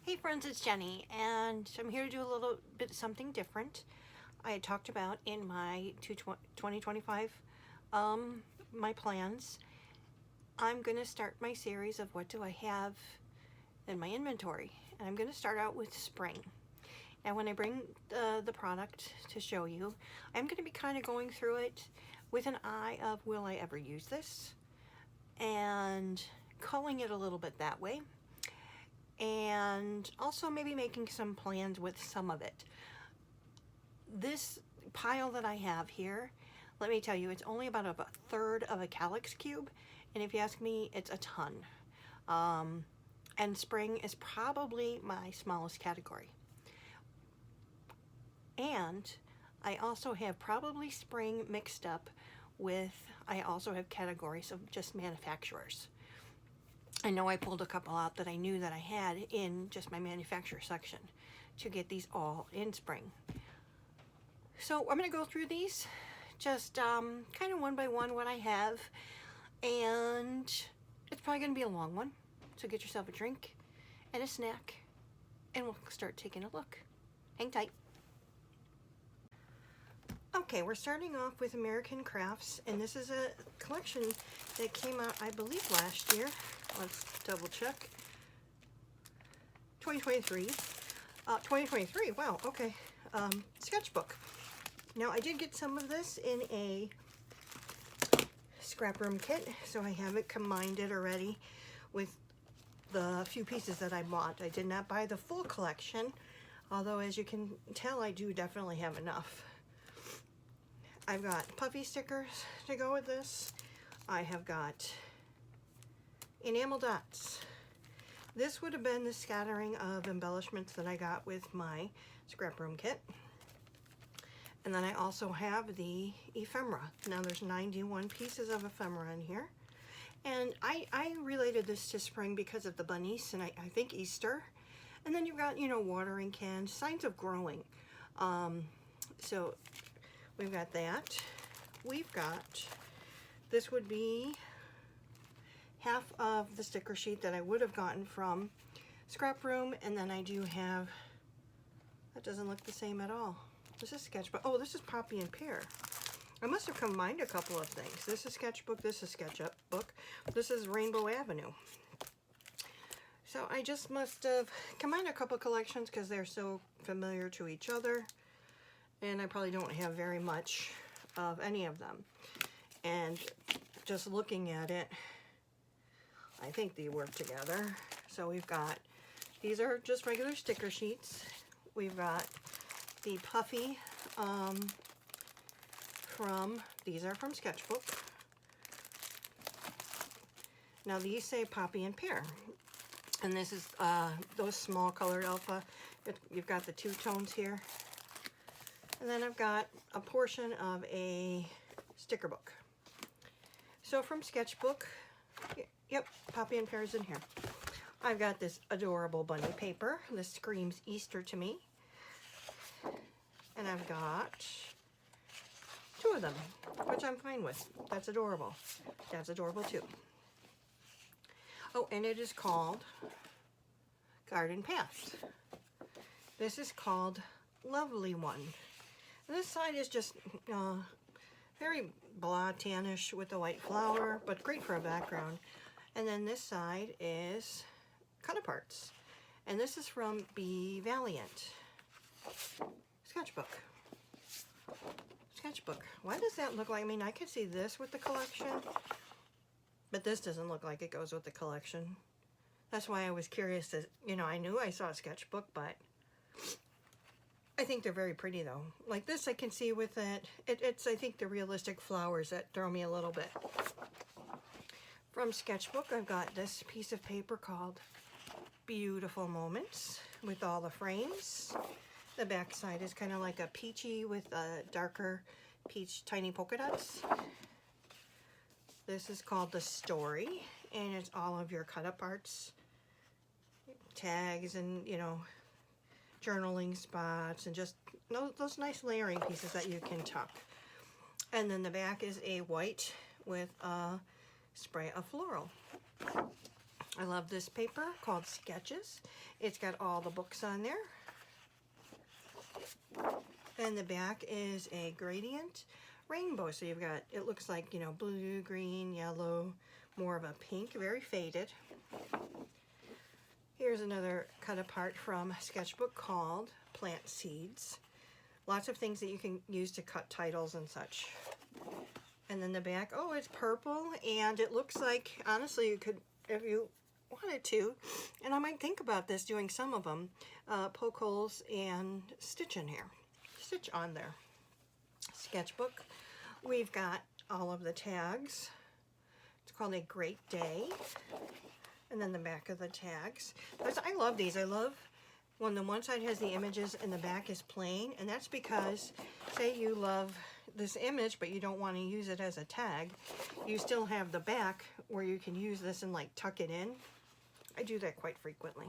Hey friends, it's Jenny, and I'm here to do a little bit something different. I had talked about in my 2025 my plans. I'm going to start my series of what do I have in my inventory, and I'm going to start out with spring. And when I bring the product to show you, I'm going to be kind of going through it with an eye of will I ever use this, and culling it a little bit that way, and also maybe making some plans with some of it. This pile that I have here, let me tell you, it's only about a third of a calyx cube, and if you ask me, it's a ton. And spring is probably my smallest category. And I also have probably spring mixed up with, I also have categories of just manufacturers. I know I pulled a couple out that I knew that I had in just my manufacturer section to get these all in spring. So I'm going to go through these just kind of one by one what I have, and it's probably going to be a long one. So get yourself a drink and a snack and we'll start taking a look. Hang tight. Okay, we're starting off with American Crafts, and this is a collection that came out, I believe, last year. Let's double check. 2023. 2023, wow, okay. Sketchbook. Now, I did get some of this in a scrap room kit, so I have it combined it already with the few pieces that I bought. I did not buy the full collection, although as you can tell, I do definitely have enough. I've got puffy stickers to go with this. I have got enamel dots. This would have been the scattering of embellishments that I got with my scrap room kit. And then I also have the ephemera. Now there's 91 pieces of ephemera in here. And I related this to spring because of the bunnies and I think Easter. And then you've got, you know, watering cans, signs of growing. So we've got that. We've got, this would be half of the sticker sheet that I would have gotten from Scrap Room, and then I do have, that doesn't look the same at all. This is Sketchbook. Oh, this is Poppy and Pear. I must have combined a couple of things. This is Sketchbook, this is Sketchbook, this is Rainbow Avenue. So I just must have combined a couple collections because they're so familiar to each other. And I probably don't have very much of any of them. And just looking at it, I think they work together. So we've got, these are just regular sticker sheets. We've got the puffy these are from Sketchbook. Now these say Poppy and Pear. And this is those small colored alpha. You've got the two tones here. And then I've got a portion of a sticker book. So from Sketchbook, yep, Poppy and Pear is in here. I've got this adorable bunny paper. This screams Easter to me. And I've got two of them, which I'm fine with. That's adorable. That's adorable too. Oh, and it is called Garden Path. This is called Lovely One. This side is just very blah tannish with the white flower, but great for a background. And then this side is cut aparts. And this is from Be Valiant. Sketchbook. Sketchbook. Why does that look like? I mean, I could see this with the collection, but this doesn't look like it goes with the collection. That's why I was curious to, you know, I knew I saw a Sketchbook, but I think they're very pretty though. Like this I can see with it. It's I think the realistic flowers that throw me a little bit. From Sketchbook, I've got this piece of paper called Beautiful Moments with all the frames. The back side is kind of like a peachy with a darker peach tiny polka dots. This is called The Story, and it's all of your cut-up arts, tags, and, you know, journaling spots, and just those nice layering pieces that you can tuck. And then the back is a white with a spray of floral. I love this paper called Sketches. It's got all the books on there. And the back is a gradient rainbow. So you've got, it looks like, you know, blue, green, yellow, more of a pink, very faded. Here's another cut apart from a sketchbook called Plant Seeds. Lots of things that you can use to cut titles and such. And then the back, oh, it's purple, and it looks like, honestly, you could, if you wanted to, and I might think about this, doing some of them, poke holes and stitch in here. Stitch on there. Sketchbook. We've got all of the tags. It's called A Great Day. And then the back of the tags. I love these. I love when the one side has the images and the back is plain, and that's because, say you love this image but you don't want to use it as a tag, you still have the back where you can use this and like tuck it in. I do that quite frequently.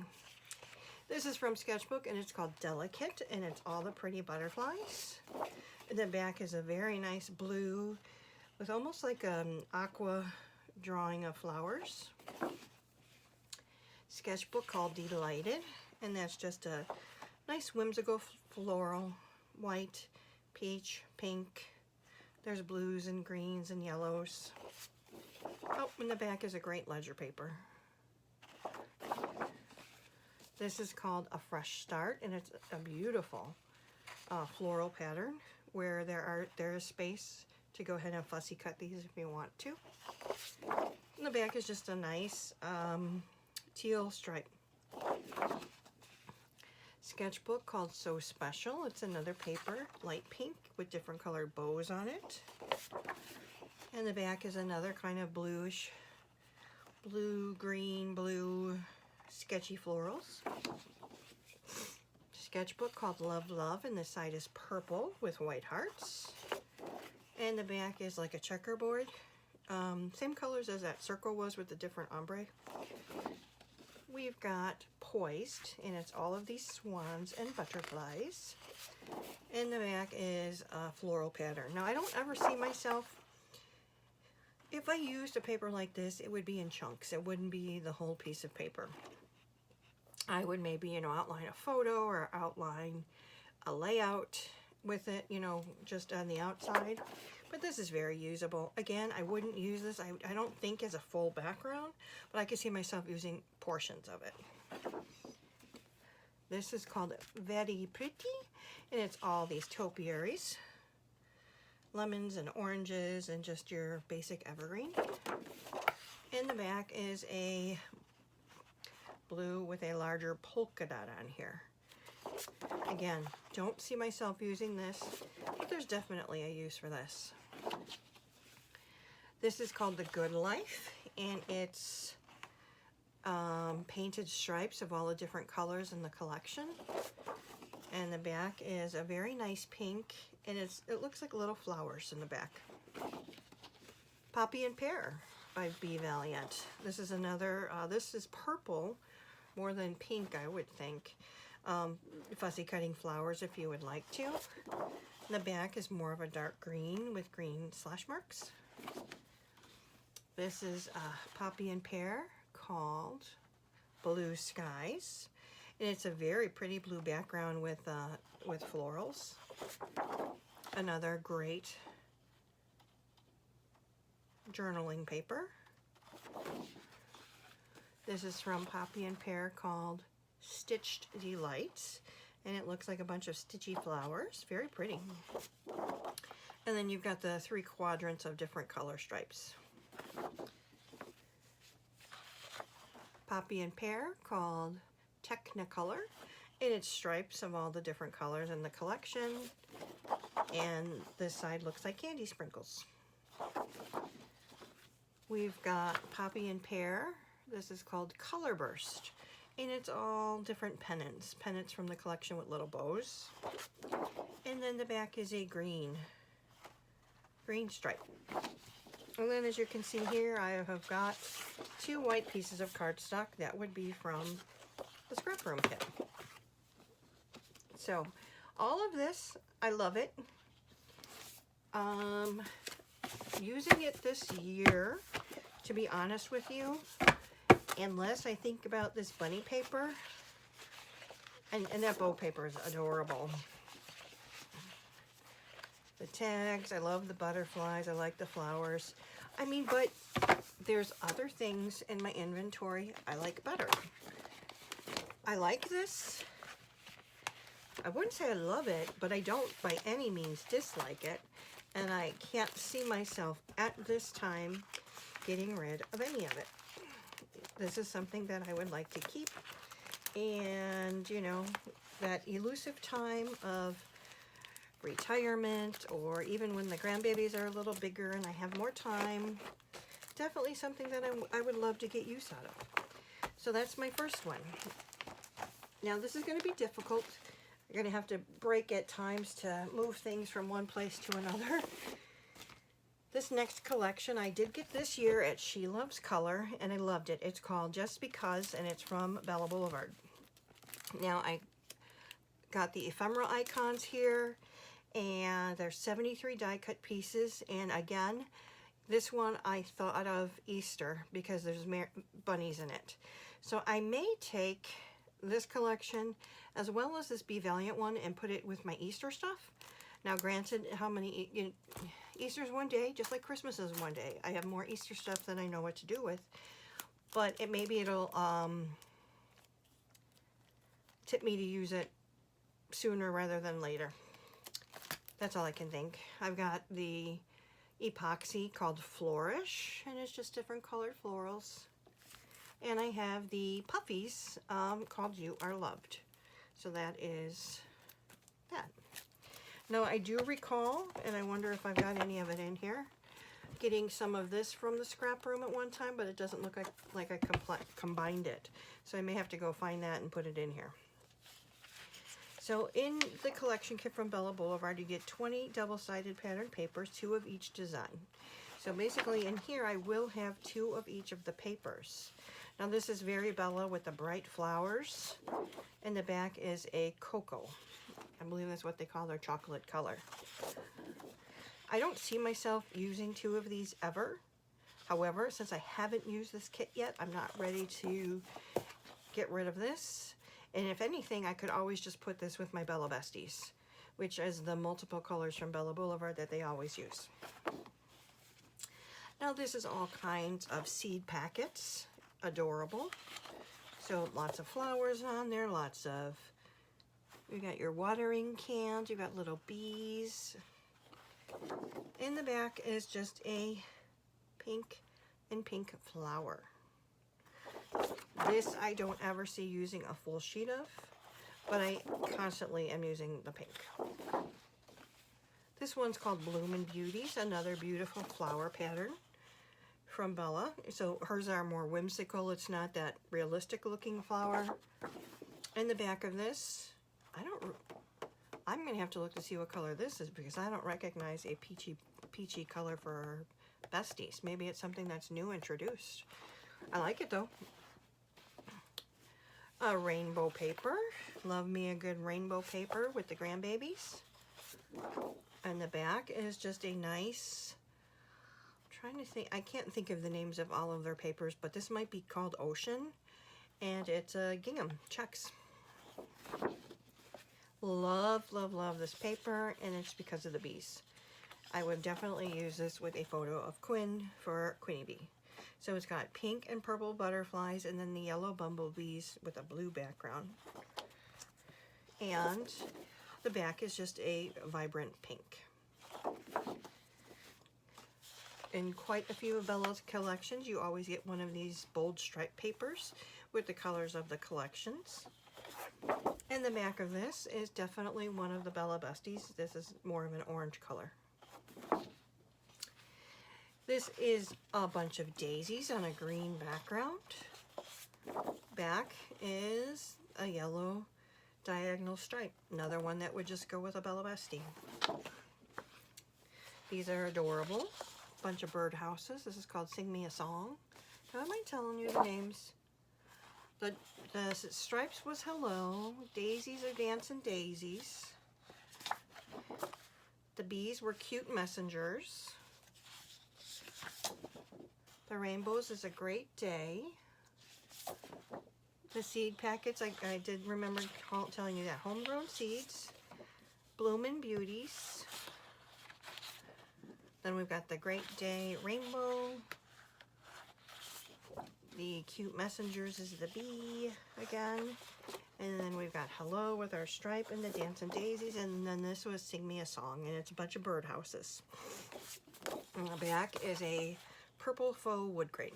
This is from Sketchbook and it's called Delicate, and it's all the pretty butterflies. And the back is a very nice blue with almost like an aqua drawing of flowers. Sketchbook called Delighted, and that's just a nice whimsical floral, white, peach, pink. There's blues and greens and yellows. Oh, in the back is a great ledger paper. This is called A Fresh Start, and it's a beautiful floral pattern where there is space to go ahead and fussy cut these if you want to. And the back is just a nice teal stripe. Sketchbook called So Special. It's another paper, light pink with different colored bows on it. And the back is another kind of bluish, blue, green, blue, sketchy florals. Sketchbook called Love Love, and this side is purple with white hearts. And the back is like a checkerboard. Same colors as that circle was with the different ombre. We've got Poised, and it's all of these swans and butterflies. And the back is a floral pattern. Now, I don't ever see myself, if I used a paper like this, it would be in chunks. It wouldn't be the whole piece of paper. I would maybe, you know, outline a photo or outline a layout with it, you know, just on the outside. But this is very usable. Again, I wouldn't use this, I don't think, as a full background, but I could see myself using portions of it. This is called Very Pretty, and it's all these topiaries. Lemons and oranges and just your basic evergreen. In the back is a blue with a larger polka dot on here. Again, don't see myself using this, but there's definitely a use for this. This is called The Good Life, and it's painted stripes of all the different colors in the collection. And the back is a very nice pink, and it looks like little flowers in the back. Poppy and Pear by B. Valiant. This is another, this is purple more than pink, I would think. Fussy cutting flowers if you would like to. The back is more of a dark green with green slash marks. This is Poppy and Pear called Blue Skies. And it's a very pretty blue background with florals. Another great journaling paper. This is from Poppy and Pear called Stitched Delights, and it looks like a bunch of stitchy flowers. Very pretty. And then you've got the 3 quadrants of different color stripes. Poppy and Pear called Technicolor, and it's stripes of all the different colors in the collection, and this side looks like candy sprinkles. We've got Poppy and Pear. This is called Color Burst, and it's all different pennants from the collection with little bows. And then the back is a green stripe. And then, as you can see here, I have got 2 white pieces of cardstock. That would be from the Scrap Room kit. So all of this, I love it. Using it this year, to be honest with you, unless I think about this bunny paper. And that bow paper is adorable. The tags, I love the butterflies, I like the flowers. I mean, but there's other things in my inventory I like better. I like this. I wouldn't say I love it, but I don't by any means dislike it. And I can't see myself at this time getting rid of any of it. This is something that I would like to keep. And, you know, that elusive time of retirement, or even when the grandbabies are a little bigger and I have more time, definitely something that I would love to get use out of. So that's my first one. Now this is going to be difficult. You're going to have to break at times to move things from one place to another. This next collection I did get this year at She Loves Color, and I loved it. It's called Just Because, and it's from Bella Boulevard. Now I got the ephemera icons here, and there's 73 die cut pieces. And again, this one I thought of Easter because there's bunnies in it. So I may take this collection as well as this Be Valiant one and put it with my Easter stuff. Now granted, how many, you know, Easter's one day, just like Christmas is one day. I have more Easter stuff than I know what to do with, but maybe it'll tip me to use it sooner rather than later. That's all I can think. I've got the epoxy called Flourish, and it's just different colored florals. And I have the puffies called You Are Loved. So that is that. Now I do recall, and I wonder if I've got any of it in here, getting some of this from the scrap room at one time, but it doesn't look like I combined it. So I may have to go find that and put it in here. So in the collection kit from Bella Boulevard, you get 20 double-sided pattern papers, 2 of each design. So basically in here I will have 2 of each of the papers. Now this is very Bella with the bright flowers, and the back is a cocoa. I believe that's what they call their chocolate color. I don't see myself using 2 of these ever. However, since I haven't used this kit yet, I'm not ready to get rid of this. And if anything, I could always just put this with my Bella Besties, which is the multiple colors from Bella Boulevard that they always use. Now this is all kinds of seed packets. Adorable. So lots of flowers on there, lots of, you got your watering cans, you got little bees. In the back is just a pink and pink flower. This I don't ever see using a full sheet of, but I constantly am using the pink. This one's called Bloom and Beauties, another beautiful flower pattern from Bella. So hers are more whimsical. It's not that realistic looking flower. In the back of this, I'm gonna have to look to see what color this is because I don't recognize a peachy color for Besties. Maybe it's something that's new introduced. I like it though. A rainbow paper. Love me a good rainbow paper with the grandbabies. And the back is just a nice, I'm trying to think, I can't think of the names of all of their papers, but this might be called Ocean, and it's a gingham checks. Love, love, love this paper, and it's because of the bees. I would definitely use this with a photo of Quinn for Queenie Bee. So it's got pink and purple butterflies and then the yellow bumblebees with a blue background. And the back is just a vibrant pink. In quite a few of Bella's collections, you always get one of these bold striped papers with the colors of the collections. And the back of this is definitely one of the Bella Besties. This is more of an orange color. This is a bunch of daisies on a green background. Back is a yellow diagonal stripe. Another one that would just go with a Bella Bestie. These are adorable. Bunch of birdhouses. This is called Sing Me a Song. How am I telling you the names? The stripes was Hello. Daisies are Dancing Daisies. The bees were Cute Messengers. The rainbows is A Great Day. the seed packets. I did remember telling you that. Homegrown Seeds, Bloomin' Beauties. Then we've got the Great Day Rainbow. The Cute Messengers is the bee again. And then we've got Hello with our stripe and the Dancing Daisies. And then this was Sing Me a Song, and it's a bunch of birdhouses. And the back is a purple faux wood grain.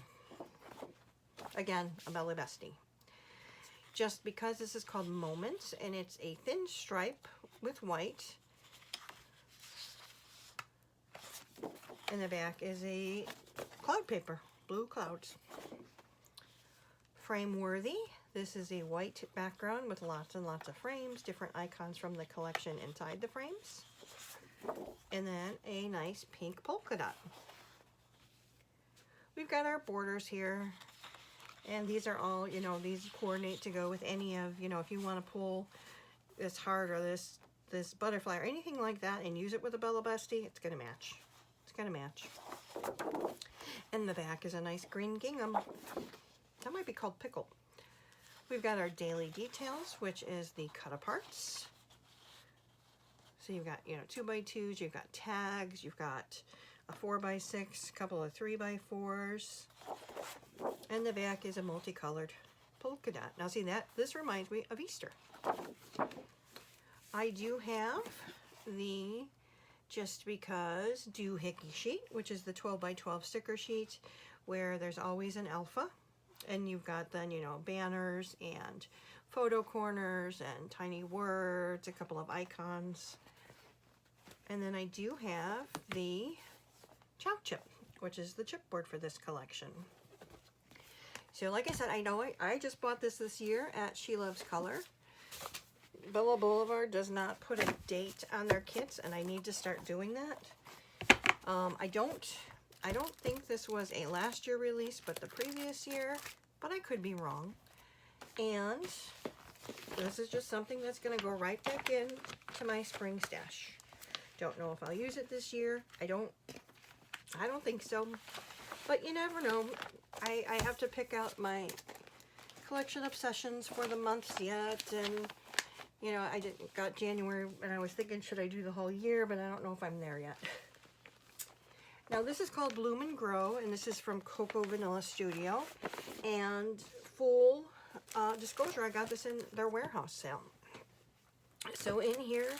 Again, a Bella Bestie. Just because this is called Moments, and it's a thin stripe with white. And the back is a cloud paper, blue clouds. Frame Worthy. This is a white background with lots and lots of frames, different icons from the collection inside the frames. And then a nice pink polka dot. We've got our borders here. And these are all, you know, these coordinate to go with any of, you know, if you want to pull this heart or this butterfly or anything like that and use it with a Bella Bestie, it's going to match. It's going to match. And the back is a nice green gingham. That might be called Pickle. We've got our Daily Details, which is the cut-aparts. So you've got, you know, 2x2s, you've got tags, you've got a 4x6, a couple of 3x4s. And the back is a multicolored polka dot. Now see that, this reminds me of Easter. I do have the Just Because doohickey sheet, which is the 12x12 sticker sheet, where there's always an alpha. And you've got then, you know, banners and photo corners and tiny words, a couple of icons. And then I do have the Chow Chip, which is the chipboard for this collection. So like I said, I know I just bought this year at She Loves Color. Bella Boulevard does not put a date on their kits, and I need to start doing that. I don't think this was a last year release, but the previous year, but I could be wrong. And this is just something that's going to go right back in to my spring stash. Don't know if I'll use it this year. I don't think so, but you never know. I have to pick out my collection obsessions for the months yet, and you know, got January, and I was thinking, should I do the whole year, but I don't know if I'm there yet. Now this is called Bloom and Grow, and this is from Coco Vanilla Studio. And full disclosure, I got this in their warehouse sale. So in here,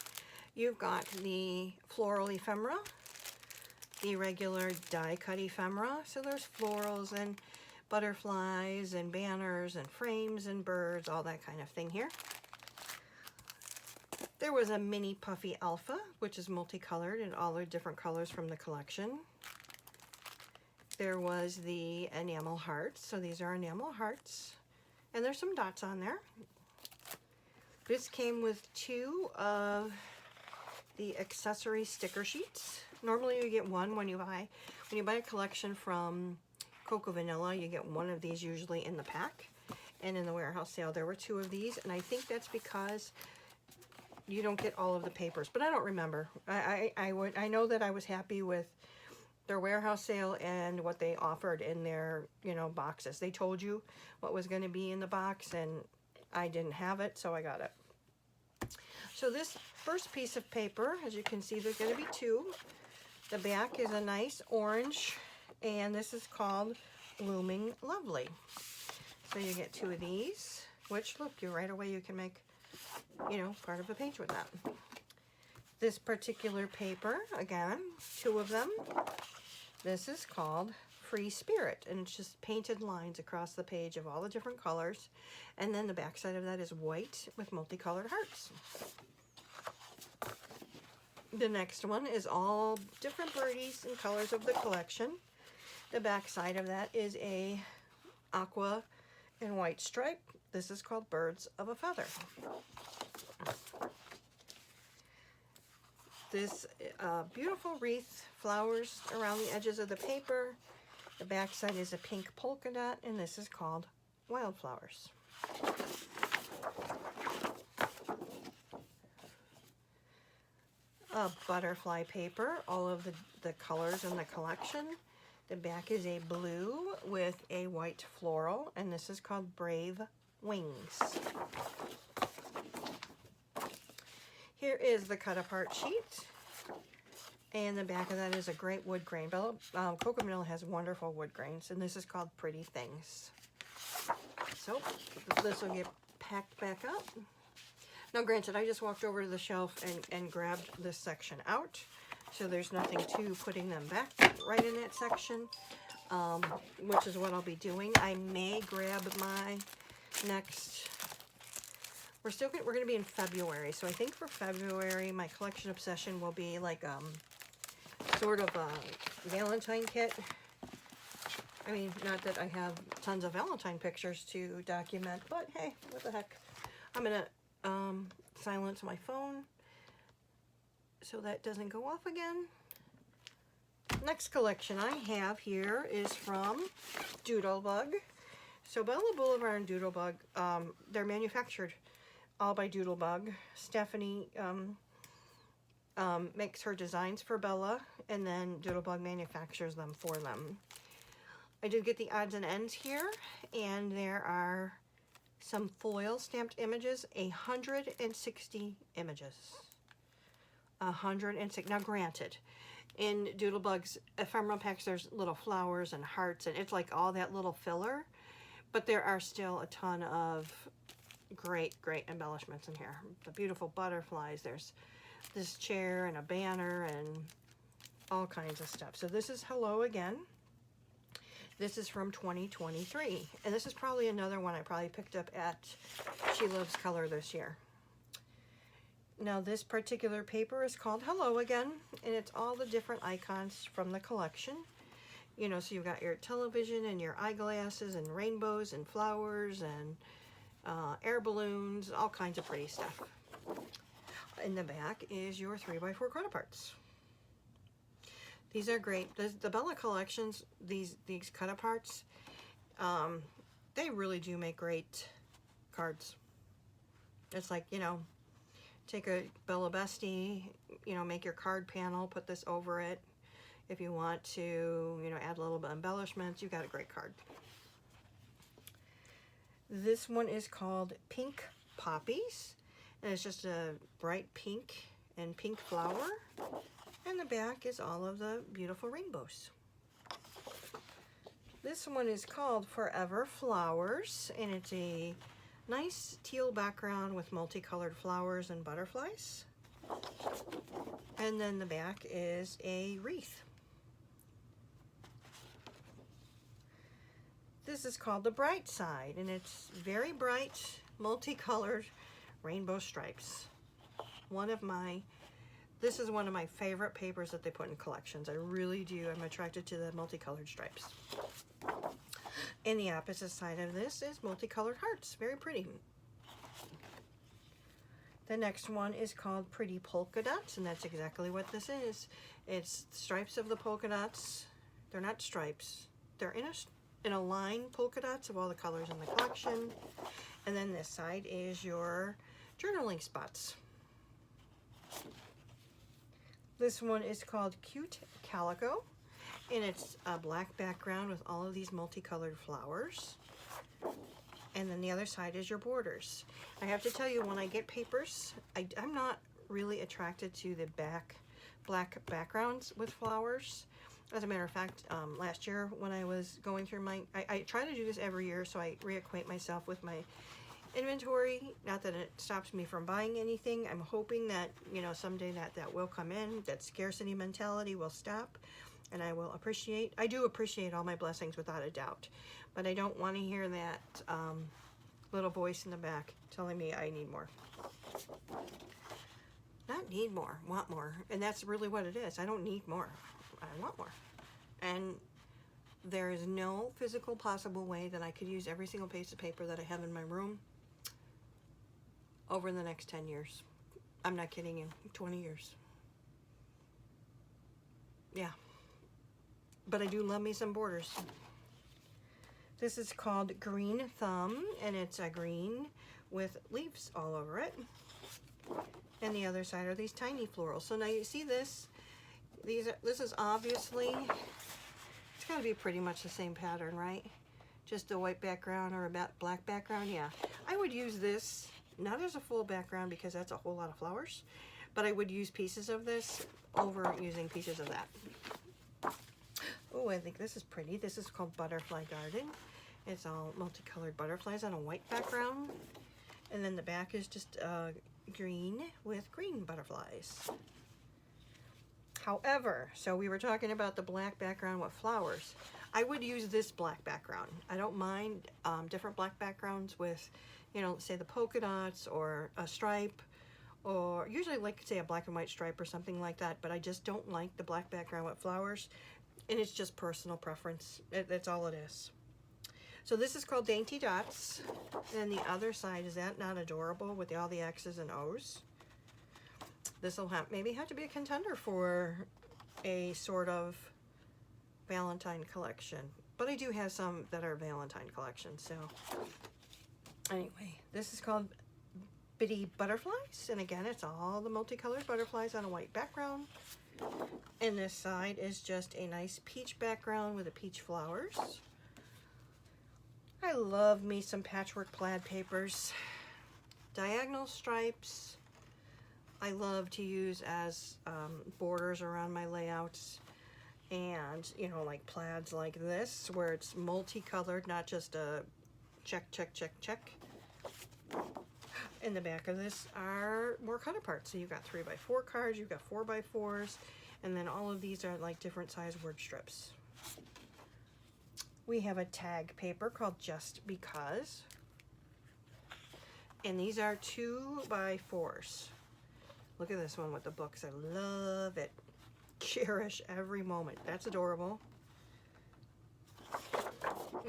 you've got the floral ephemera, the regular die cut ephemera. So there's florals and butterflies and banners and frames and birds, all that kind of thing here. There was a mini puffy alpha, which is multicolored in all the different colors from the collection. There was the enamel hearts. So these are enamel hearts. And there's some dots on there. This came with 2 of the accessory sticker sheets. Normally you get one when you buy a collection from Coco Vanilla, you get 1 of these usually in the pack. And in the warehouse sale, there were 2 of these. And I think that's because you don't get all of the papers, but I don't remember. I know that I was happy with their warehouse sale and what they offered in their, you know, boxes. They told you what was going to be in the box, and I didn't have it, so I got it. So this first piece of paper, as you can see, there's going to be 2. The back is a nice orange, and this is called Blooming Lovely. So you get 2 of these, which, look, right away you can make, you know, part of a page with that. This particular paper, again, 2 of them. This is called Free Spirit, and it's just painted lines across the page of all the different colors. And then the back side of that is white with multicolored hearts. The next one is all different birdies and colors of the collection. The back side of that is a aqua and white stripe. This is called Birds of a Feather. This beautiful wreath, flowers around the edges of the paper. The back side is a pink polka dot, and this is called Wildflowers. A butterfly paper, all of the colors in the collection. The back is a blue with a white floral, and this is called Brave Wings. Here is the cut apart sheet, and the back of that is a great wood grain. Cocoa has wonderful wood grains, and this is called Pretty Things. So this will get packed back up. Now granted, I just walked over to the shelf and grabbed this section out, so there's nothing to putting them back right in that section, which is what I'll be doing. I may grab my next, we're going to be in February, so I think for February my collection obsession will be like sort of a Valentine kit. I mean, not that I have tons of Valentine pictures to document, but hey, what the heck. I'm gonna silence my phone so that doesn't go off again. Next collection I have here is from Doodlebug. So Bella Boulevard and Doodlebug, they're manufactured all by Doodlebug. Stephanie makes her designs for Bella, and then Doodlebug manufactures them for them. I did get the odds and ends here, and there are some foil stamped images, 160 images. 106. Now granted, in Doodlebug's ephemera packs there's little flowers and hearts, and it's like all that little filler, but there are still a ton of great embellishments in here. The beautiful butterflies, there's this chair and a banner and all kinds of stuff. So this is Hello Again. This is from 2023, and this is probably another one I probably picked up at She Loves Color this year. Now this particular paper is called Hello Again, and it's all the different icons from the collection. You know, so you've got your television and your eyeglasses and rainbows and flowers and air balloons, all kinds of pretty stuff. In the back is your 3x4 cut aparts. These are great. The Bella collections, these cut aparts, they really do make great cards. It's like, you know, take a Bella Bestie, you know, make your card panel, put this over it. If you want to, you know, add a little bit of embellishments, you've got a great card. This one is called Pink Poppies, and it's just a bright pink and pink flower. And the back is all of the beautiful rainbows. This one is called Forever Flowers, and it's a nice teal background with multicolored flowers and butterflies. And then the back is a wreath. This is called The Bright Side, and it's very bright, multicolored rainbow stripes. This is one of my favorite papers that they put in collections. I really do. I'm attracted to the multicolored stripes. And the opposite side of this is multicolored hearts. Very pretty. The next one is called Pretty Polka Dots, and that's exactly what this is. It's stripes of the polka dots. They're not stripes. They're in a line polka dots of all the colors in the collection. And then this side is your journaling spots. This one is called Cute Calico, and it's a black background with all of these multicolored flowers. And then the other side is your borders. I have to tell you, when I get papers, I'm not really attracted to the black backgrounds with flowers. As a matter of fact, last year when I was going through I try to do this every year, so I reacquaint myself with my inventory. Not that it stops me from buying anything. I'm hoping that, you know, someday that will come in, that scarcity mentality will stop, and I will appreciate. I do appreciate all my blessings without a doubt, but I don't want to hear that little voice in the back telling me I need more. Not need more, want more, and that's really what it is. I don't need more. I want more, and there is no physical possible way that I could use every single piece of paper that I have in my room over the next 10 years. I'm not kidding you, 20 years. Yeah. But I do love me some borders. This is called Green Thumb, and it's a green with leaves all over it. And the other side are these tiny florals. So now you see this. This is obviously, it's got to be pretty much the same pattern, right? Just a white background or a black background. Yeah, I would use this not as a full background because that's a whole lot of flowers, but I would use pieces of this over using pieces of that. Oh, I think this is pretty. This is called Butterfly Garden. It's all multicolored butterflies on a white background, and then the back is just green with green butterflies. However, so we were talking about the black background with flowers. I would use this black background. I don't mind different black backgrounds with, you know, say the polka dots or a stripe, or usually like say a black and white stripe or something like that, but I just don't like the black background with flowers, and it's just personal preference. That's all it is. So this is called Dainty Dots, and the other side, is that not adorable with all the X's and O's? This will maybe have to be a contender for a sort of Valentine collection, but I do have some that are Valentine collections. So anyway, this is called Bitty Butterflies, and again, it's all the multicolored butterflies on a white background. And this side is just a nice peach background with the peach flowers. I love me some patchwork plaid papers. Diagonal stripes I love to use as borders around my layouts. And, you know, like plaids like this, where it's multicolored, not just a check, check, check, check. In the back of this are more cut apart. So you've got 3x4 cards, you've got 4x4s, and then all of these are like different size word strips. We have a tag paper called Just Because. And these are 2x4s. Look at this one with the books. I love it. Cherish every moment. That's adorable.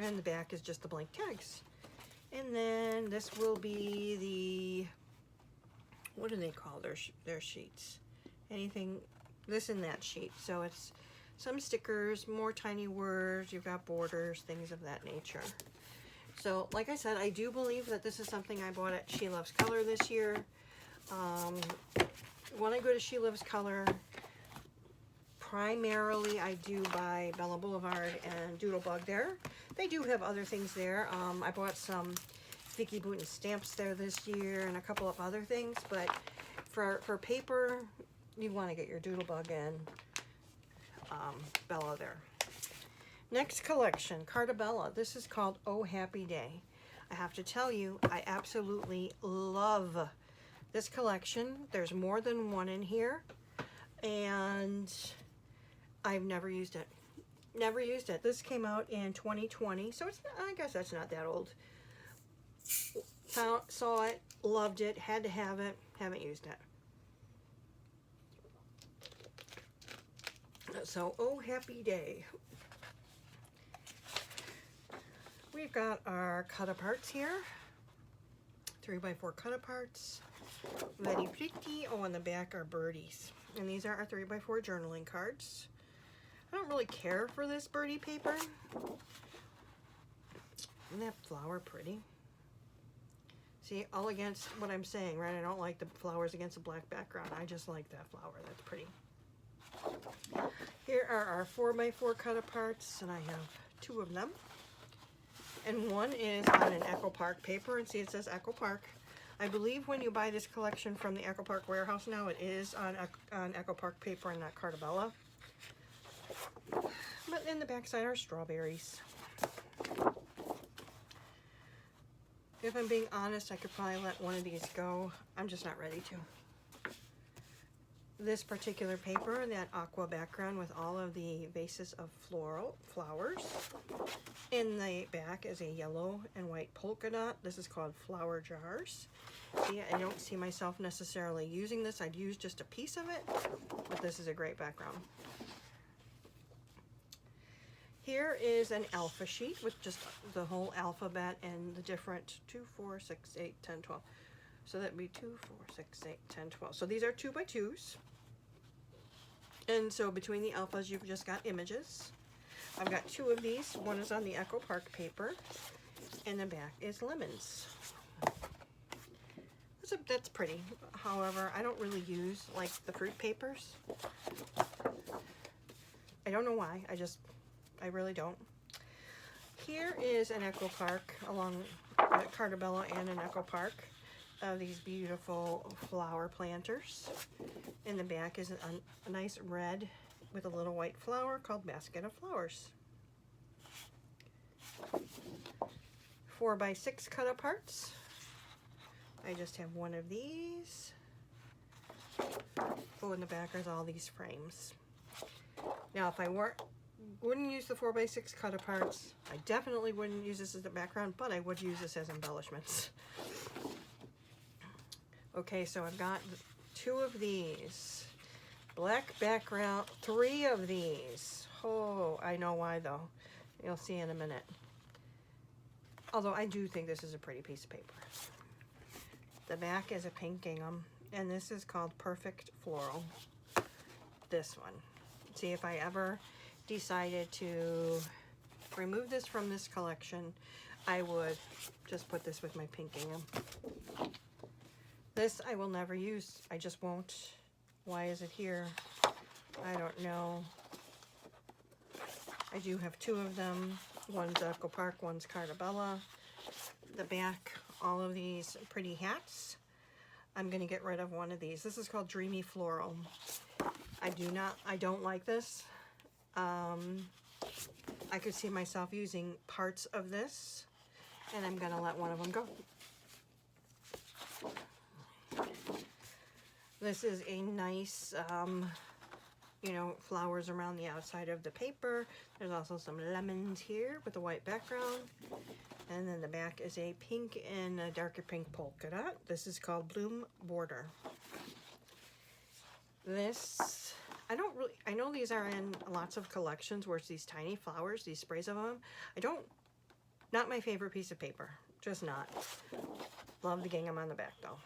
And the back is just the blank tags. And then this will be the, what do they call their sheets? Anything, this and that sheet. So it's some stickers, more tiny words, you've got borders, things of that nature. So, like I said, I do believe that this is something I bought at She Loves Color this year. When I go to She Loves Color, primarily I do buy Bella Boulevard and Doodlebug there. They do have other things there. I bought some Vicki Boutin stamps there this year and a couple of other things, but for paper, you want to get your Doodlebug and Bella there. Next collection, Cartabella. This is called Oh Happy Day. I have to tell you, I absolutely love this collection. There's more than one in here, and I've never used it. Never used it. This came out in 2020, so it's, I guess that's not that old. Saw it, loved it, had to have it, haven't used it. So, Oh Happy Day. We've got our cut-aparts here. 3x4 cut-aparts. Very pretty. Oh, on the back are birdies. And these are our 3x4 journaling cards. I don't really care for this birdie paper. Isn't that flower pretty? See, all against what I'm saying, right? I don't like the flowers against a black background. I just like that flower. That's pretty. Here are our 4x4 cut-aparts, and I have 2 of them. And one is on an Echo Park paper, and see it says Echo Park. I believe when you buy this collection from the Echo Park warehouse now, it is on Echo Park paper and not Cartabella. But in the backside are strawberries. If I'm being honest, I could probably let one of these go. I'm just not ready to. This particular paper, that aqua background with all of the vases of floral flowers. In the back is a yellow and white polka dot. This is called Flower Jars. See, I don't see myself necessarily using this. I'd use just a piece of it, but this is a great background. Here is an alpha sheet with just the whole alphabet and the different 2, 4, 6, 8, 10, 12. So that'd be 2, 4, 6, 8, 10, 12. So these are 2x2s. And so between the alphas, you've just got images. I've got 2 of these. One is on the Echo Park paper, and the back is lemons. That's pretty. However, I don't really use like the fruit papers. I don't know why. I really don't. Here is an Echo Park along Carta Bella and an Echo Park of these beautiful flower planters. In the back is a nice red with a little white flower called Basket of Flowers. 4x6 cut aparts. I just have one of these. Oh, in the back is all these frames. Now, if I wouldn't use the 4x6 cut aparts, I definitely wouldn't use this as the background, but I would use this as embellishments. Okay, so I've got 2 of these. Black background, 3 of these. Oh, I know why though. You'll see in a minute. Although I do think this is a pretty piece of paper. The back is a pink gingham, and this is called Perfect Floral. This one. See, if I ever decided to remove this from this collection, I would just put this with my pink gingham. This I will never use. I just won't. Why is it here? I don't know. I do have 2 of them. One's Echo Park, one's Carta Bella. The back, all of these pretty hats. I'm gonna get rid of one of these. This is called Dreamy Floral. I don't like this. I could see myself using parts of this, and I'm gonna let one of them go. This is a nice, you know, flowers around the outside of the paper. There's also some lemons here with a white background. And then the back is a pink and a darker pink polka dot. This is called Bloom Border. This, I know these are in lots of collections where it's these tiny flowers, these sprays of them. Not my favorite piece of paper, just not. Love the gingham on the back though.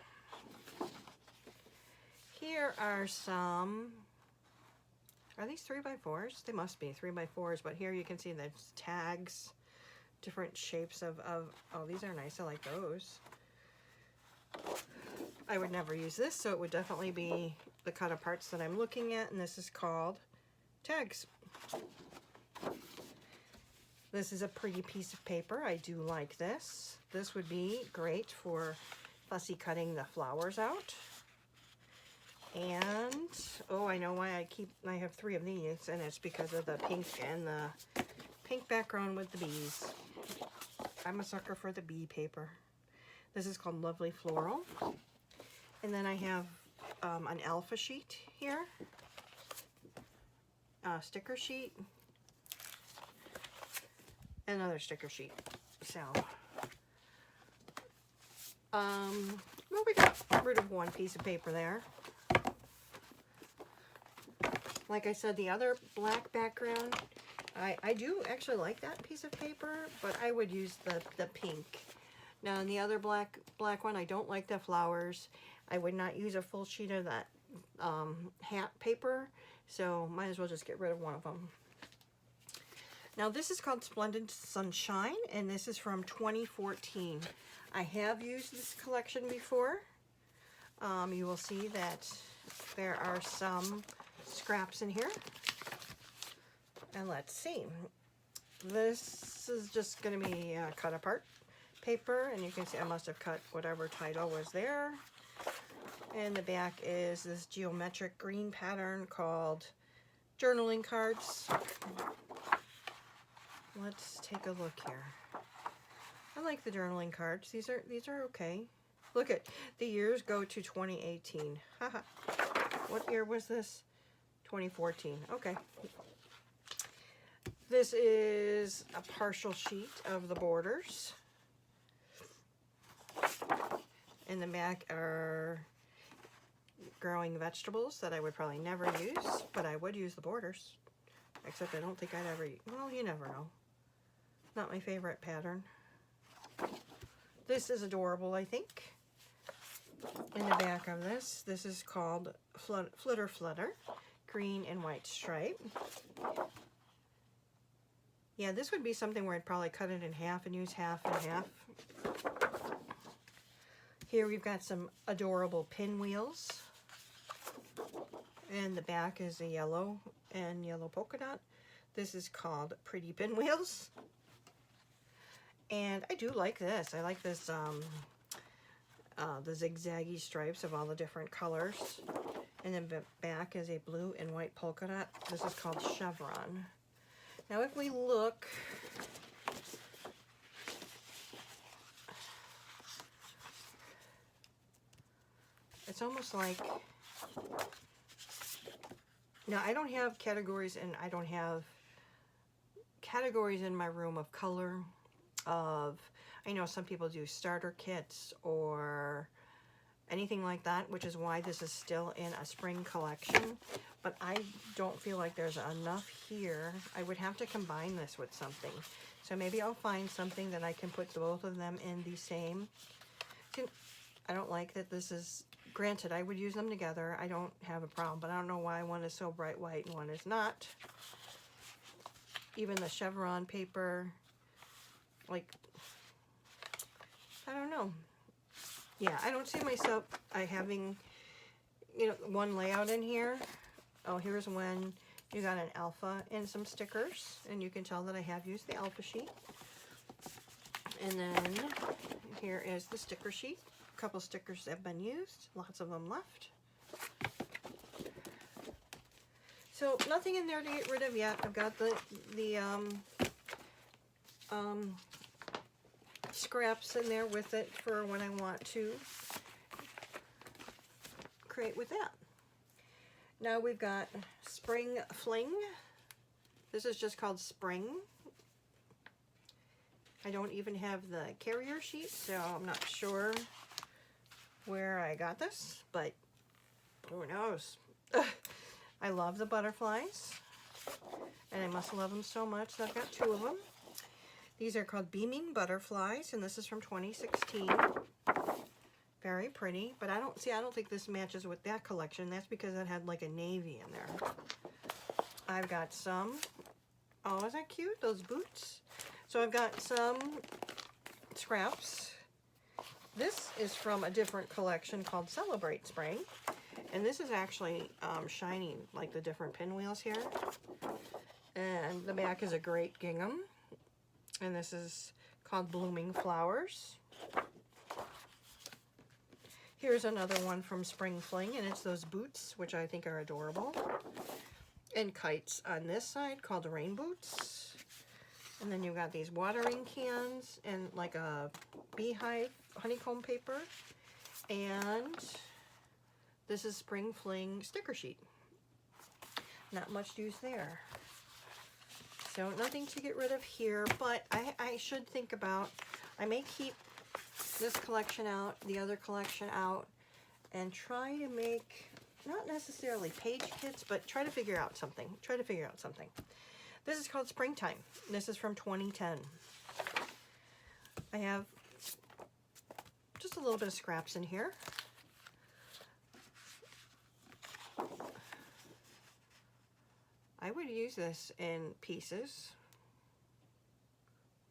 Here are some, are these 3x4s? They must be 3x4s, but here you can see the tags, different shapes of, oh, these are nice, I like those. I would never use this, so it would definitely be the cut aparts that I'm looking at, and this is called tags. This is a pretty piece of paper. I do like this. This would be great for fussy cutting the flowers out. And, oh, I know why I have 3 of these, and it's because of the pink and the pink background with the bees. I'm a sucker for the bee paper. This is called Lovely Floral. And then I have an alpha sheet here, a sticker sheet, another sticker sheet. So, well, we got rid of one piece of paper there. Like I said, the other black background, I do actually like that piece of paper, but I would use the pink. Now, in the other black one, I don't like the flowers. I would not use a full sheet of that hat paper, so might as well just get rid of one of them. Now, this is called Splendid Sunshine, and this is from 2014. I have used this collection before. You will see that there are some scraps in here. And let's see. This is just going to be cut apart paper, and you can see I must have cut whatever title was there. And the back is this geometric green pattern called journaling cards. Let's take a look here. I like the journaling cards. These are okay. Look at the years go to 2018. Haha. What year was this? 2014. Okay. This is a partial sheet of the borders. In the back are growing vegetables that I would probably never use, but I would use the borders. Except I don't think I'd ever, well, you never know. Not my favorite pattern. This is adorable, I think. In the back of this is called Flitter Flutter, green and white stripe. Yeah, this would be something where I'd probably cut it in half and use half and half. Here we've got some adorable pinwheels. And the back is a yellow and yellow polka dot. This is called Pretty Pinwheels. And I do like this. I like this, the zigzaggy stripes of all the different colors. And then the back is a blue and white polka dot. This is called Chevron. Now if we look, it's almost like, now I don't have categories, and I don't have categories in my room of color, of, I know some people do starter kits or anything like that, which is why this is still in a spring collection, but I don't feel like there's enough here. I would have to combine this with something. So maybe I'll find something that I can put both of them in the same. I don't like that this is, granted, I would use them together. I don't have a problem, but I don't know why one is so bright white and one is not. Even the chevron paper, like, I don't know. Yeah, I don't see myself having, you know, one layout in here. Oh, here's when you got an alpha and some stickers, and you can tell that I have used the alpha sheet. And then here is the sticker sheet. A couple stickers have been used, lots of them left. So nothing in there to get rid of yet. I've got the scraps in there with it for when I want to create with that. Now we've got Spring Fling. This is just called Spring. I don't even have the carrier sheet, so I'm not sure where I got this, but who knows? I love the butterflies, and I must love them so much that I've got two of them. These are called Beaming Butterflies, and this is from 2016. Very pretty, but I don't think this matches with that collection. That's because it had like a navy in there. I've got some, oh, is that cute? Those boots. So I've got some scraps. This is from a different collection called Celebrate Spring. And this is actually shiny, like the different pinwheels here. And the back is a great gingham. And this is called Blooming Flowers. Here's another one from Spring Fling, and it's those boots, which I think are adorable. And kites on this side called Rain Boots. And then you've got these watering cans and like a beehive honeycomb paper. And this is Spring Fling sticker sheet. Not much use there. So nothing to get rid of here, but I should think about, I may keep this collection out, the other collection out, and try to make, not necessarily page kits, but try to figure out something. This is called Springtime. This is from 2010. I have just a little bit of scraps in here. I would use this in pieces.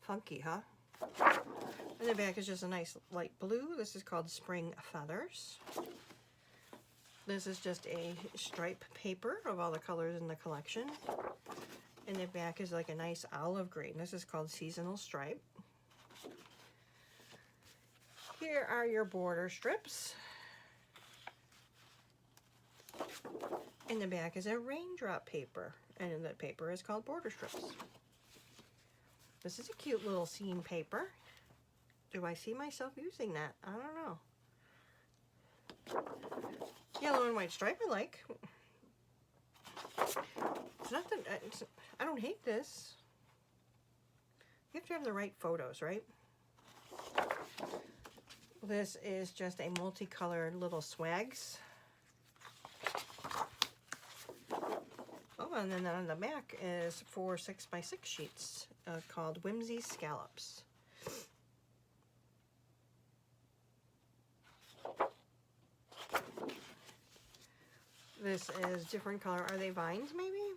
Funky, huh? And the back is just a nice light blue. This is called Spring Feathers. This is just a stripe paper of all the colors in the collection. And the back is like a nice olive green. This is called Seasonal Stripe. Here are your border strips. And the back is a raindrop paper. And the paper is called Border Strips. This is a cute little scene paper. Do I see myself using that? I don't know. Yellow and white stripe I like. It's not that, I don't hate this. You have to have the right photos, right? This is just a multicolored little swags. Oh, and then on the back is 4 6x6 sheets called Whimsy Scallops. This is different color. Are they vines, maybe?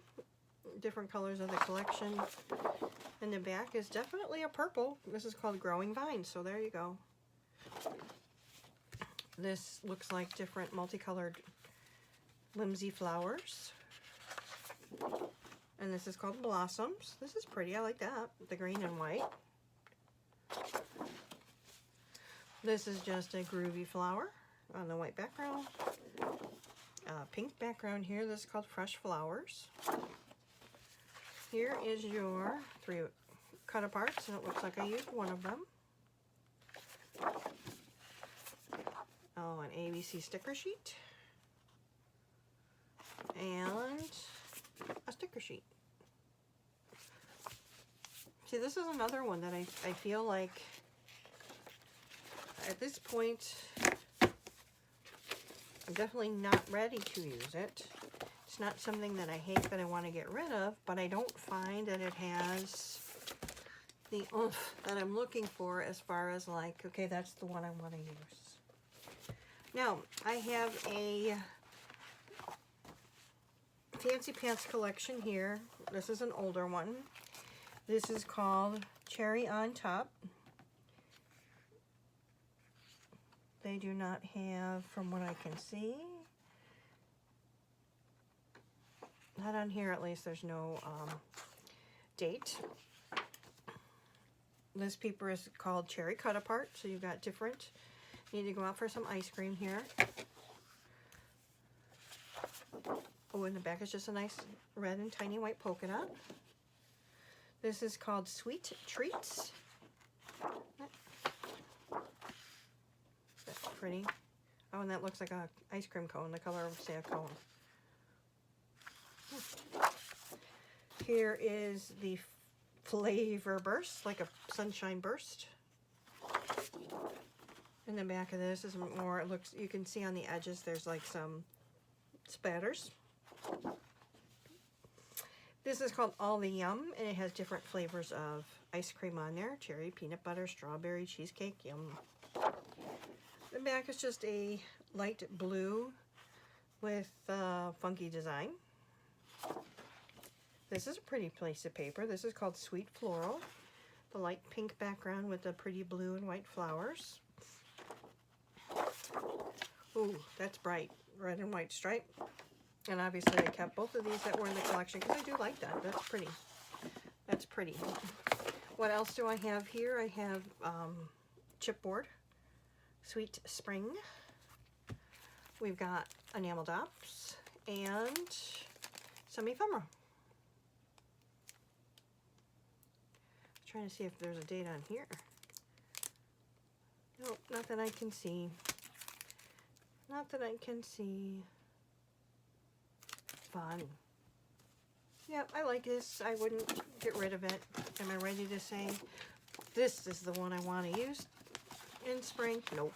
Different colors of the collection. And the back is definitely a purple. This is called Growing Vines, so there you go. This looks like different multicolored whimsy flowers. And this is called Blossoms. This is pretty. I like that. The green and white. This is just a groovy flower on the white background. Pink background here. This is called Fresh Flowers. Here is your 3 cut aparts, and it looks like I used one of them. Oh, an ABC sticker sheet. And a sticker sheet. See, this is another one that I feel like at this point I'm definitely not ready to use it. It's not something that I hate that I want to get rid of, but I don't find that it has the oomph that I'm looking for as far as like, okay, that's the one I want to use. Now, I have a Fancy Pants collection here. This is an older one. This is called Cherry on Top. They do not have, from what I can see, not on here at least, there's no date. This paper is called Cherry Cut Apart, so you've got different. Need to go out for some ice cream here. Oh, in the back is just a nice red and tiny white polka dot. This is called Sweet Treats. That's pretty. Oh, and that looks like a ice cream cone, the color of, say, a cone. Here is the Flavor Burst, like a sunshine burst. In the back of this is more, it looks, you can see on the edges there's like some spatters. This is called All the Yum, and it has different flavors of ice cream on there. Cherry, peanut butter, strawberry, cheesecake, yum. The back is just a light blue with funky design. This is a pretty piece of paper. This is called Sweet Floral. The light pink background with the pretty blue and white flowers. Ooh, that's bright. Red and white stripe. And obviously I kept both of these that were in the collection because I do like that. That's pretty. That's pretty. What else do I have here? I have chipboard. Sweet Spring. We've got enamel dots and some ephemera. Trying to see if there's a date on here. Nope, not that I can see. Not that I can see. Fun. Yep, I like this. I wouldn't get rid of it. Am I ready to say this is the one I want to use in spring? Nope.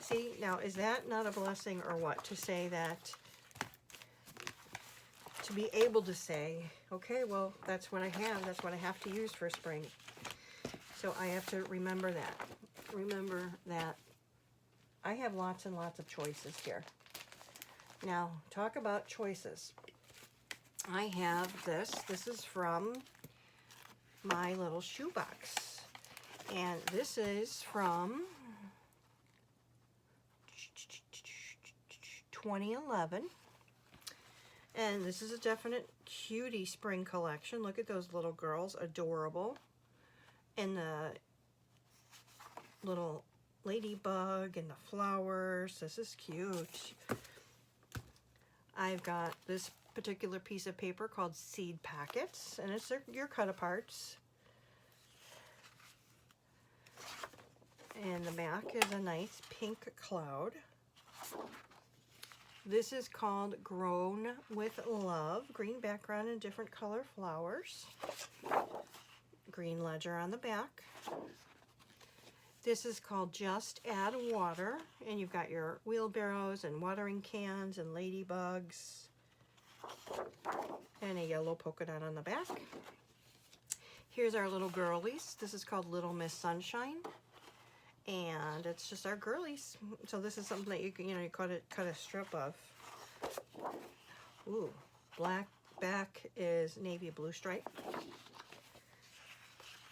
See, now is that not a blessing or what? To say that, to be able to say, okay, well, that's what I have. That's what I have to use for spring. So I have to remember that. Remember that I have lots and lots of choices here. Now, talk about choices. I have this. This is from my little shoebox. And this is from 2011. And this is a definite cutie spring collection. Look at those little girls, adorable. And the little ladybug and the flowers. This is cute. I've got this particular piece of paper called Seed Packets, and it's your cut-aparts. And the back is a nice pink cloud. This is called Grown with Love. Green background and different color flowers. Green ledger on the back. This is called Just Add Water, and you've got your wheelbarrows and watering cans and ladybugs and a yellow polka dot on the back. Here's our little girlies. This is called Little Miss Sunshine, and it's just our girlies. So this is something that you can, you cut a strip of. Ooh, black back is navy blue stripe.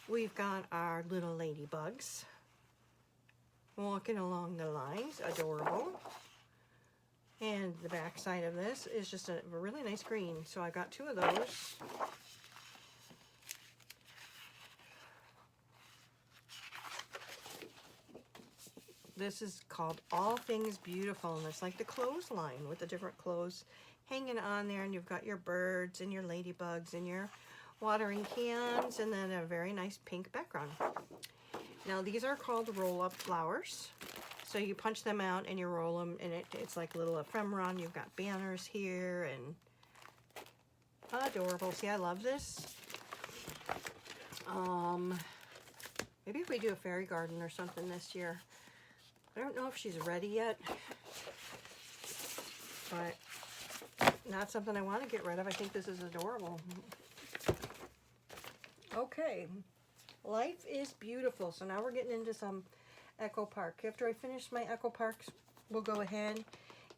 We've got our little ladybugs. Walking along the lines, adorable. And the back side of this is just a really nice green. So I got 2 of those. This is called All Things Beautiful, and it's like the clothesline with the different clothes hanging on there, and you've got your birds and your ladybugs and your watering cans, and then a very nice pink background. Now these are called roll-up flowers. So you punch them out and you roll them, and it's like a little ephemeron. You've got banners here, and adorable. See, I love this. Maybe if we do a fairy garden or something this year. I don't know if she's ready yet, but not something I want to get rid of. I think this is adorable. Okay, Life is Beautiful. So now we're getting into some Echo Park. After I finish my Echo Parks, we'll go ahead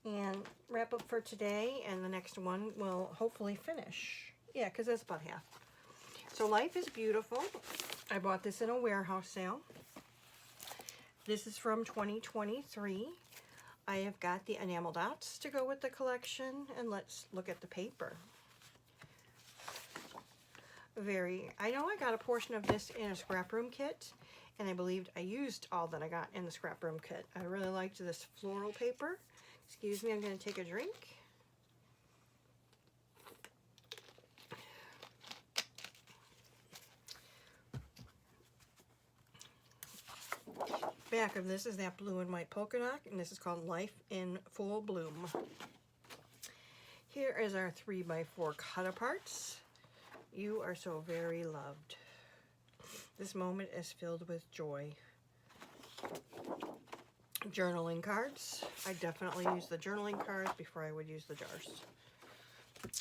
and wrap up for today, and the next one will hopefully finish. Yeah, because that's about half. So Life is Beautiful. I bought this in a warehouse sale. This is from 2023. I have got the enamel dots to go with the collection, and let's look at the paper. I know I got a portion of this in a scrap room kit, and I believed I used all that I got in the scrap room kit. I really liked this floral paper. Excuse me, I'm going to take a drink. Back of this is that blue and white polka dot, and this is called Life in Full Bloom. Here is our 3x4 cut-aparts. You are so very loved. This moment is filled with joy. Journaling cards. I definitely use the journaling cards before I would use the jars.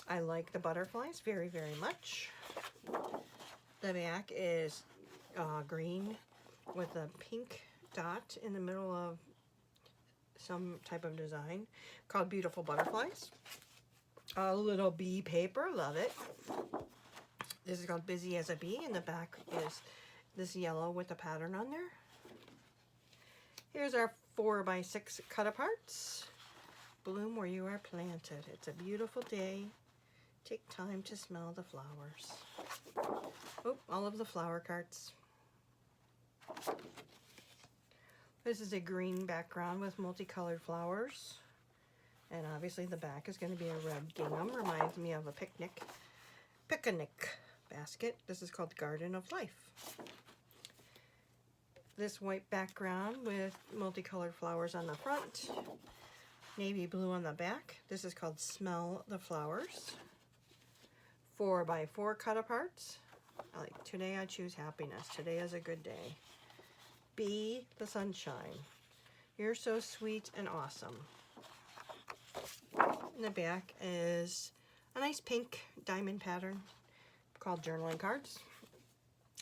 I like the butterflies very, very much. The back is green with a pink dot in the middle of some type of design called Beautiful Butterflies. A little bee paper, love it. This is called Busy as a Bee, and the back is this yellow with a pattern on there. Here's our 4x6 cut-aparts. Bloom where you are planted. It's a beautiful day. Take time to smell the flowers. Oh, all of the flower cards. This is a green background with multicolored flowers. And obviously the back is going to be a red gingham. Reminds me of a picnic basket. This is called Garden of Life. This white background with multicolored flowers on the front. Navy blue on the back. This is called Smell the Flowers. 4x4 cut-aparts. Like, today I choose happiness. Today is a good day. Be the sunshine. You're so sweet and awesome. In the back is a nice pink diamond pattern called journaling cards.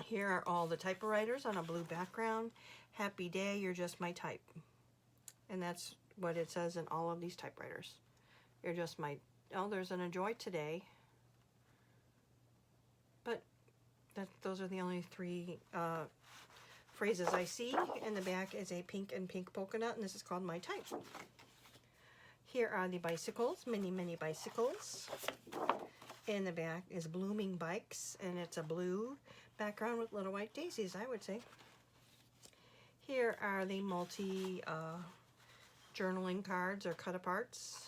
Here are all the typewriters on a blue background. Happy day, you're just my type. And that's what it says in all of these typewriters. You're just my, oh, there's an enjoy today. But those are the only 3 phrases I see. In the back is a pink and pink polka dot, and this is called My Type. Here are the bicycles, mini bicycles. In the back is Blooming Bikes, and it's a blue background with little white daisies, I would say. Here are the multi journaling cards or cut-aparts.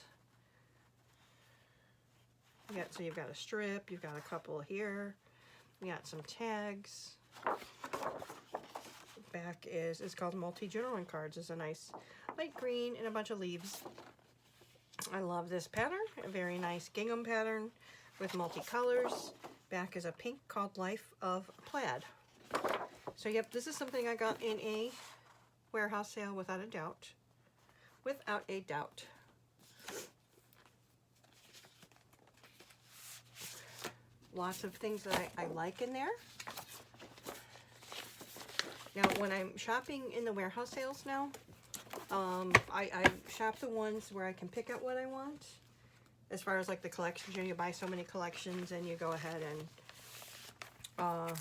So you've got a strip, you've got a couple here, you got some tags. Back is called multi journaling cards. It's a nice light green and a bunch of leaves. I love this pattern, a very nice gingham pattern with multicolors. Back is a pink called Life of Plaid. So yep, this is something I got in a warehouse sale without a doubt. Without a doubt. Lots of things that I like in there. Now, when I'm shopping in the warehouse sales now, I shop the ones where I can pick out what I want. As far as like the collections, you buy so many collections and you go ahead and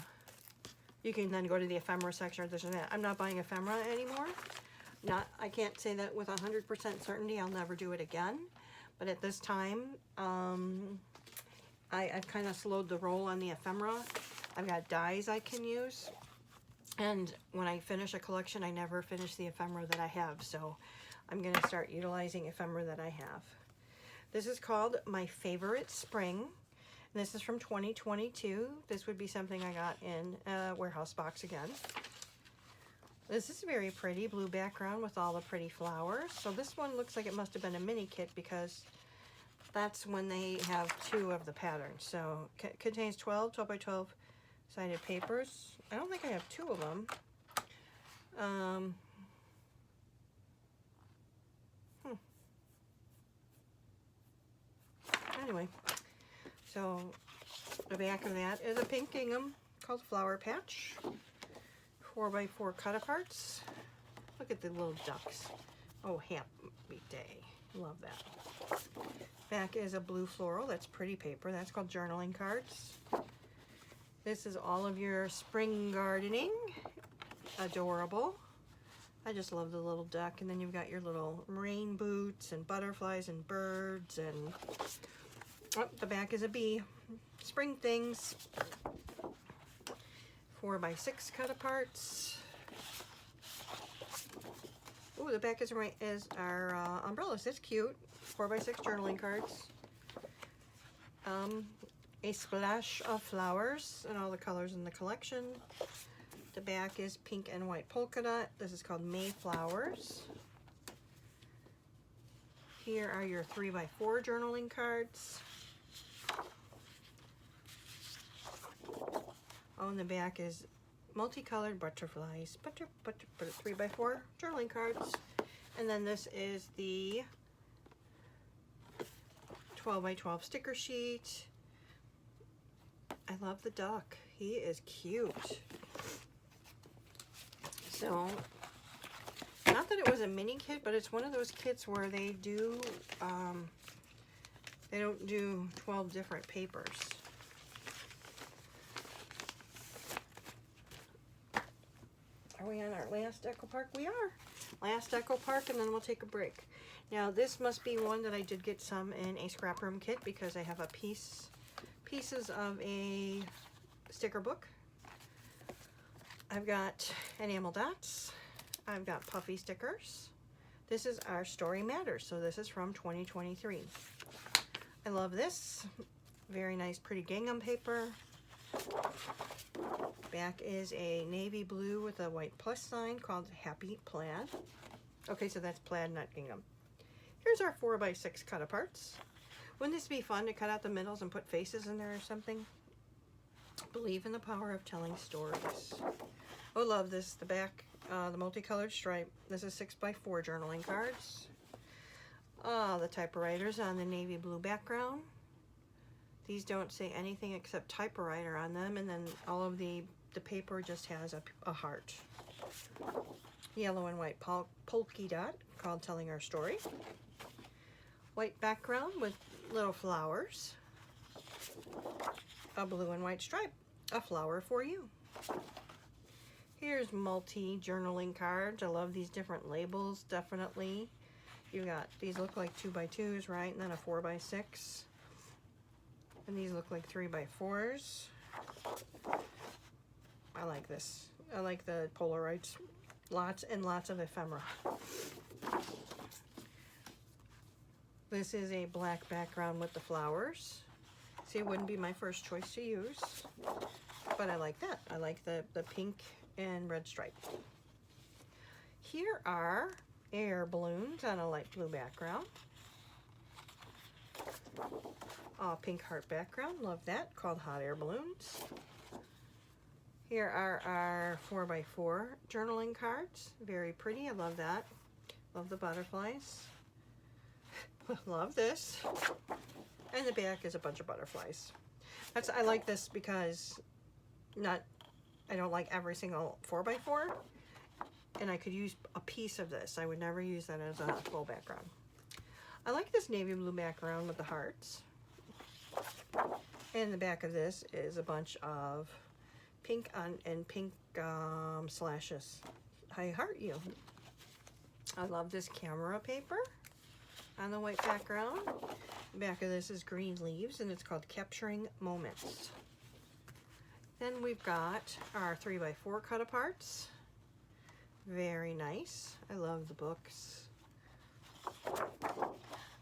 you can then go to the ephemera section or this and that. I'm not buying ephemera anymore. I can't say that with 100% certainty I'll never do it again, but at this time, I've kind of slowed the roll on the ephemera. I've got dies I can use, and when I finish a collection, I never finish the ephemera that I have, so I'm going to start utilizing ephemera that I have. This is called My Favorite Spring, and this is from 2022. This would be something I got in a warehouse box again. This is very pretty, blue background with all the pretty flowers. So this one looks like it must have been a mini kit because that's when they have 2 of the patterns. So contains 12 by 12 sided papers. I don't think I have 2 of them. Anyway, so the back of that is a pink gingham called Flower Patch. 4x4 cut-aparts. Look at the little ducks. Oh, happy day. Love that. Back is a blue floral. That's pretty paper. That's called journaling cards. This is all of your spring gardening. Adorable. I just love the little duck. And then you've got your little rain boots and butterflies and birds. And oh, the back is a bee. Spring things. 4x6 cut-aparts. Ooh, the back is our umbrellas. That's cute. 4x6 journaling cards. A splash of flowers and all the colors in the collection. The back is pink and white polka dot. This is called Mayflowers. Here are your 3x4 journaling cards. On the back is multicolored butterflies, 3x4 journaling cards. And then this is the 12x12 sticker sheet. I love the duck. He is cute. So, not that it was a mini kit, but it's one of those kits where they do, they don't do 12 different papers. Are we on our last Echo Park? We are. Last Echo Park, and then we'll take a break. Now, this must be one that I did get some in a scrap room kit because I have a pieces of a sticker book. I've got enamel dots. I've got puffy stickers. This is our Story Matters, so this is from 2023. I love this. Very nice, pretty gingham paper. Back is a navy blue with a white plus sign called Happy Plaid. Okay, so that's plaid, not gingham. Here's our 4x6 cut-aparts. Wouldn't this be fun to cut out the middles and put faces in there or something? Believe in the power of telling stories. Oh, love this. The back, the multicolored stripe. This is 6x4 journaling cards. The typewriters on the navy blue background. These don't say anything except typewriter on them, and then all of the paper just has a heart. Yellow and white polka dot called Telling Our Story. White background with little flowers. A blue and white stripe. A flower for you. Here's multi-journaling cards. I love these different labels, definitely. You got, these look like 2x2s, right? And then a 4x6. And these look like 3x4s. I like this. I like the Polaroids. Lots and lots of ephemera. This is a black background with the flowers. See, it wouldn't be my first choice to use, but I like that. I like the pink and red stripe. Here are air balloons on a light blue background. Pink heart background, love that, called Hot Air Balloons. Here are our 4x4 journaling cards, very pretty, I love that. Love the butterflies. Love this. And the back is a bunch of butterflies. I like this because I don't like every single 4x4, and I could use a piece of this. I would never use that as a full background. I like this navy blue background with the hearts. And the back of this is a bunch of pink and pink slashes. I heart you. I love this camera paper on the white background. The back of this is green leaves, and it's called Capturing Moments. Then we've got our 3x4 cut aparts. Very nice. I love the books.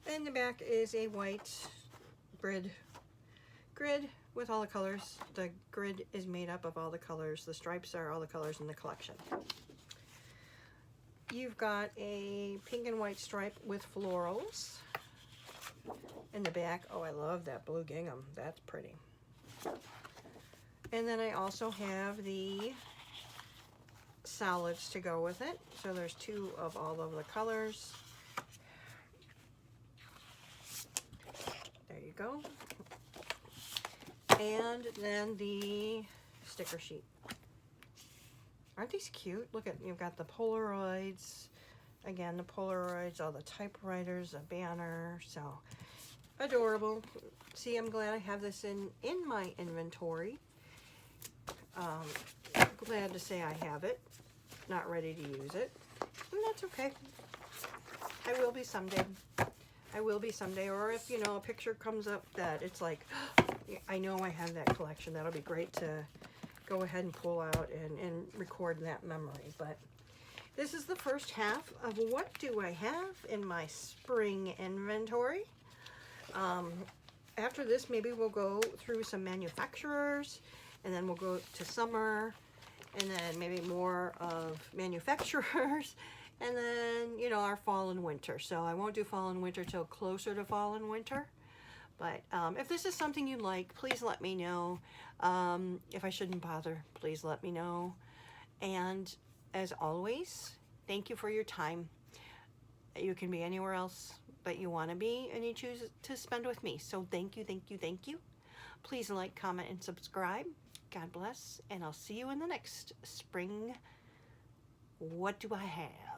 And the back is a white grid with all the colors. The grid is made up of all the colors. The stripes are all the colors in the collection. You've got a pink and white stripe with florals in the back. Oh, I love that blue gingham. That's pretty. And then I also have the solids to go with it. So there's two of all of the colors. There you go. And then the sticker sheet. Aren't these cute? Look at, you've got the Polaroids. Again, the Polaroids, all the typewriters, a banner. So adorable. See, I'm glad I have this in my inventory. Glad to say I have it. Not ready to use it. And that's okay. I will be someday. I will be someday. Or if, you know, a picture comes up that it's like, I know I have that collection. That'll be great to go ahead and pull out and record that memory. But this is the first half of what do I have in my spring inventory. After this, maybe we'll go through some manufacturers, and then we'll go to summer, and then maybe more of manufacturers, and then, you know, our fall and winter. So I won't do fall and winter till closer to fall and winter. But if this is something you like, please let me know. If I shouldn't bother, please let me know. And as always, thank you for your time. You can be anywhere else that you want to be, and you choose to spend with me. So thank you, thank you, thank you. Please like, comment, and subscribe. God bless, and I'll see you in the next spring. What do I have?